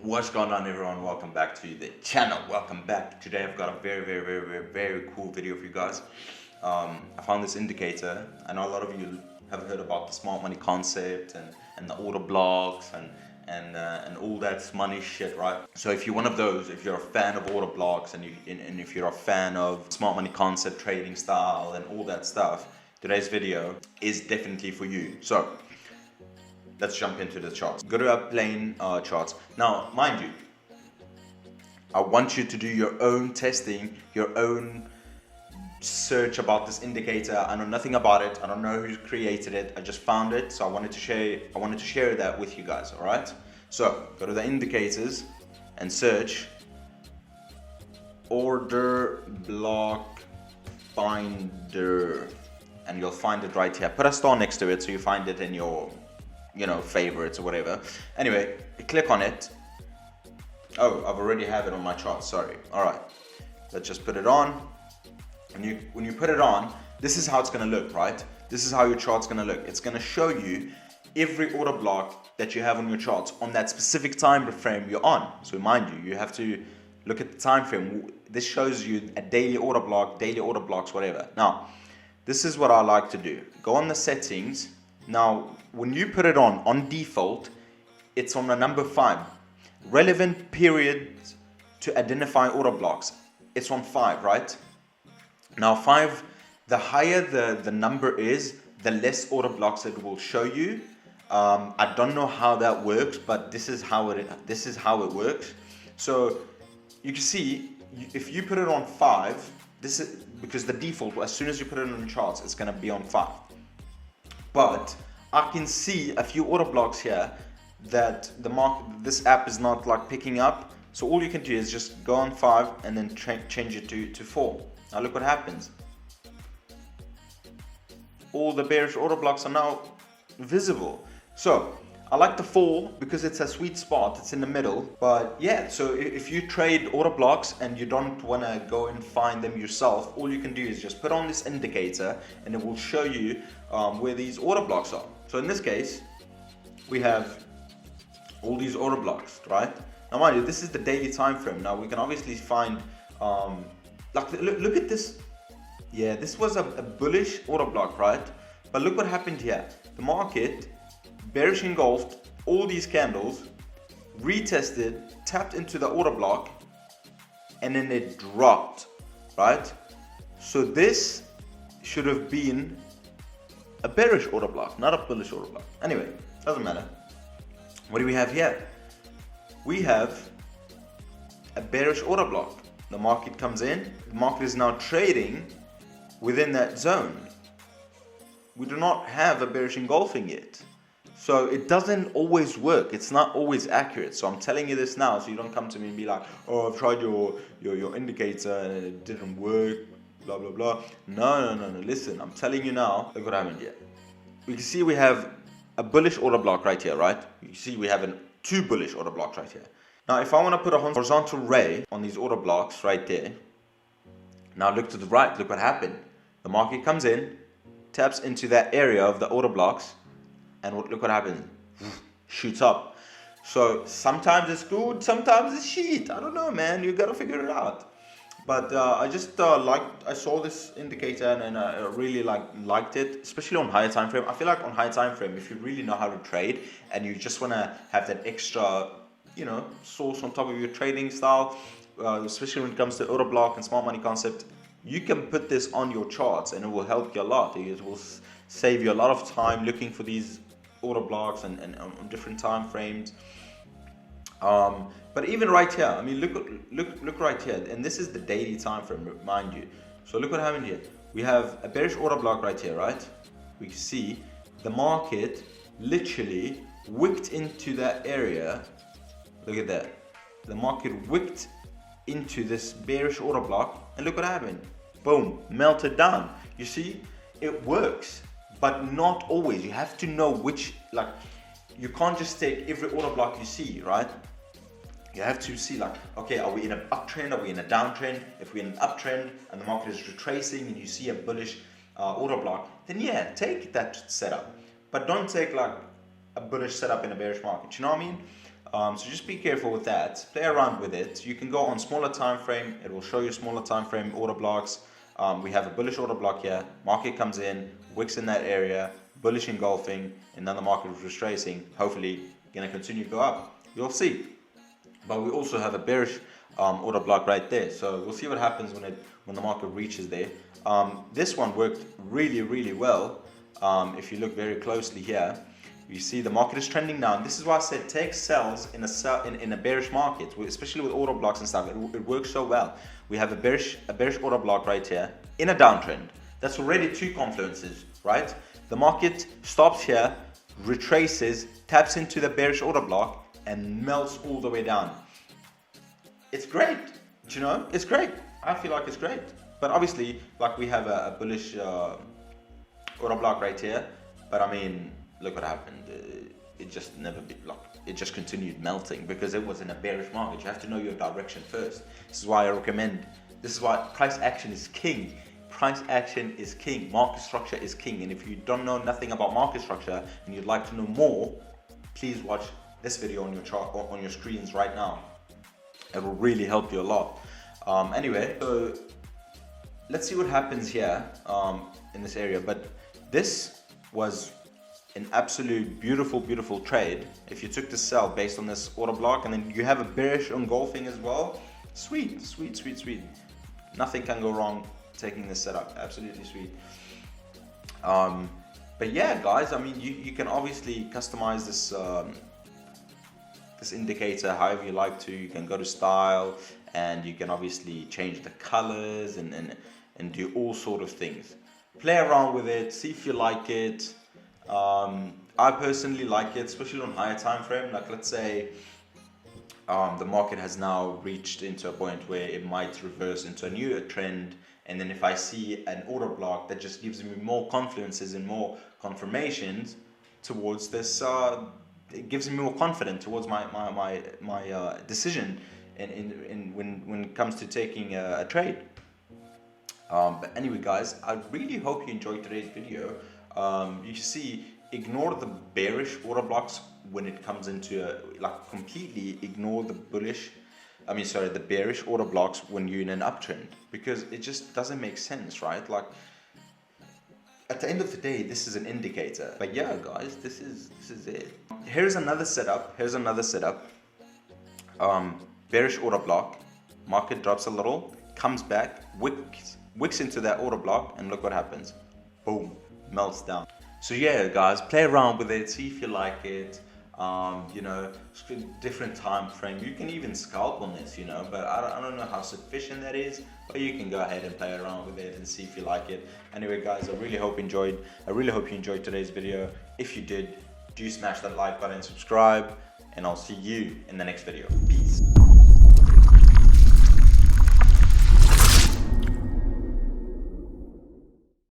What's going on, everyone? Welcome back to the channel. Welcome back. Today I've got a very cool video for you guys. I found this indicator. I know a lot of you have heard about the smart money concept and the order blocks and all that money shit, right? So if you're one of those, if you're a fan of order blocks and if you're a fan of smart money concept, trading style and all that stuff, today's video is definitely for you. So let's jump into the charts. Go to our plain charts. Now, mind you, I want you to do your own testing, your own search about this indicator. I know nothing about it. I don't know who created it. I just found it, so I wanted to share that with you guys. All right. So go to the indicators and search order block finder, and you'll find it right here. Put a star next to it so you find it in your favorites or whatever. Anyway, click on it. Oh, I've already have it on my chart, sorry. All right, let's just put it on. And when you put it on, this is how it's gonna look, right? This is how your chart's gonna look. It's gonna show you every order block that you have on your charts on that specific time frame you're on. So mind you have to look at the time frame. This shows you a daily order block, daily order blocks, whatever. Now, this is what I like to do. Go on the settings. Now, when you put it on default, it's on the number 5. Relevant period to identify order blocks. It's on 5, right? Now 5, the higher the number is, the less order blocks it will show you. I don't know how that works, but this is how it works. So you can see, if you put it on 5, this is because the default, as soon as you put it on the charts, it's going to be on 5. But I can see a few order blocks here that this app is not like picking up. So all you can do is just go on 5 and then change it to 4. Now look what happens. All the bearish order blocks are now visible. So I like the 4 because it's a sweet spot. It's in the middle. But yeah, so if you trade order blocks and you don't want to go and find them yourself, all you can do is just put on this indicator and it will show you where these order blocks are. So in this case, we have all these order blocks, right? Now mind you, this is the daily time frame. Now we can obviously find, look at this. Yeah, this was a bullish order block, right? But look what happened here. The market bearish engulfed all these candles, retested, tapped into the order block, and then it dropped, right? So this should have been a bearish order block, not a bullish order block. Anyway, doesn't matter. What do we have here? We have a bearish order block. The market comes in, the market is now trading within that zone. We do not have a bearish engulfing yet. So it doesn't always work. It's not always accurate. So I'm telling you this now so you don't come to me and be like, oh, I've tried your indicator and it didn't work, blah, blah, blah. No. Listen, I'm telling you now. Look what happened here. We can see we have a bullish order block right here, right? You can see we have two bullish order blocks right here. Now, if I want to put a horizontal ray on these order blocks right there, now look to the right, look what happened. The market comes in, taps into that area of the order blocks, and look what happens. Shoots up. So sometimes it's good, sometimes it's shit. I don't know, man. You gotta figure it out. But I just I saw this indicator and I really liked it, especially on higher time frame. I feel like on higher time frame, if you really know how to trade and you just want to have that extra, source on top of your trading style, especially when it comes to order block and smart money concept, you can put this on your charts and it will help you a lot. It will save you a lot of time looking for these order blocks and on different time frames. But even right here, I mean, look right here, and this is the daily time frame, mind you. So look what happened here. We have a bearish order block right here, right? We can see the market literally wicked into that area. Look at that. The market wicked into this bearish order block, and look what happened. Boom, melted down. You see, it works, but not always. You have to know which, you can't just take every order block you see, right? You have to see okay, are we in an uptrend? Are we in a downtrend? If we're in an uptrend and the market is retracing and you see a bullish order block, then yeah, take that setup. But don't take a bullish setup in a bearish market. You know what I mean? So just be careful with that. Play around with it. You can go on smaller time frame. It will show you smaller time frame order blocks. We have a bullish order block here. Market comes in, wicks in that area, bullish engulfing, and then the market is retracing. Hopefully, going to continue to go up. You'll see. But we also have a bearish order block right there. So we'll see what happens when the market reaches there. This one worked really well. If you look very closely here, you see the market is trending down. This is why I said take sells in a bearish market, especially with order blocks and stuff. It works so well. We have a bearish order block right here in a downtrend. That's already two confluences, right? The market stops here, retraces, taps into the bearish order block, and melts all the way down. It's great, you know, it's great. I feel like it's great. But obviously, like we have a bullish order block right here. But I mean, look what happened. It just it just continued melting because it was in a bearish market. You have to know your direction first. This is why I recommend, this is why price action is king. Price action is king. Market structure is king. And if you don't know nothing about market structure and you'd like to know more, please watch this video on your chart or on your screens right now. It will really help you a lot. Anyway, so let's see what happens here in this area. But this was an absolute beautiful trade. If you took the sell based on this order block, and then you have a bearish engulfing as well, sweet. Nothing can go wrong taking this setup. Absolutely sweet. But yeah, guys, I mean, you can obviously customize this this indicator however you like to. You can go to style, and you can obviously change the colors and do all sort of things. Play around with it, see if you like it. I personally like it, especially on higher time frame. Like, let's say the market has now reached into a point where it might reverse into a new trend, and then if I see an order block that just gives me more confluences and more confirmations towards this, it gives me more confidence towards my decision when it comes to taking a trade. But anyway, guys, I really hope you enjoyed today's video. You see, ignore the bearish order blocks when it comes into completely ignore the the bearish order blocks when you're in an uptrend, because it just doesn't make sense, right? Like, at the end of the day, this is an indicator. But yeah, guys, this is it. Here's another setup. Bearish order block, market drops a little, comes back, wicks into that order block, and look what happens. Boom, melts down. So yeah, guys, play around with it, see if you like it. You know, different time frame. You can even scalp on this, you know, but I don't know how sufficient that is. But you can go ahead and play around with it and see if you like it. Anyway, guys, I really hope you enjoyed today's video. If you did, do smash that like button, subscribe, and I'll see you in the next video. Peace.